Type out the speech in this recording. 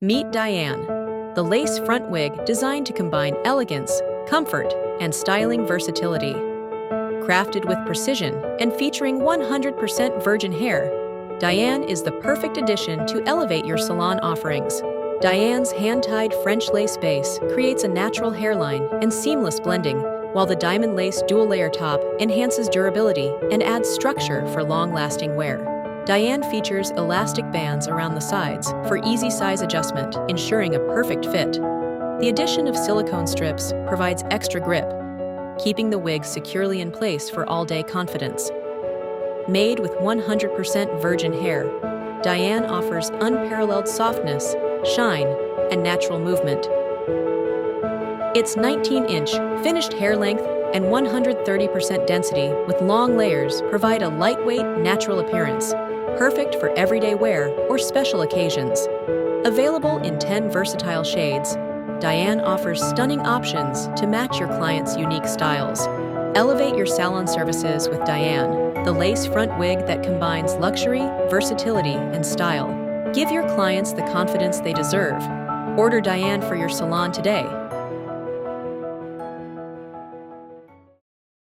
Meet Diane, the lace front wig designed to combine elegance, comfort, and styling versatility. Crafted with precision and featuring 100% virgin hair, Diane is the perfect addition to elevate your salon offerings. Diane's hand-tied French lace base creates a natural hairline and seamless blending, while the diamond lace dual-layer top enhances durability and adds structure for long-lasting wear. Diane features elastic bands around the sides for easy size adjustment, ensuring a perfect fit. The addition of silicone strips provides extra grip, keeping the wig securely in place for all-day confidence. Made with 100% virgin hair, Diane offers unparalleled softness, shine, and natural movement. Its 19-inch finished hair length and 130% density with long layers provide a lightweight, natural appearance, perfect for everyday wear or special occasions. Available in 10 versatile shades, Diane offers stunning options to match your clients' unique styles. Elevate your salon services with Diane, the lace front wig that combines luxury, versatility, and style. Give your clients the confidence they deserve. Order Diane for your salon today.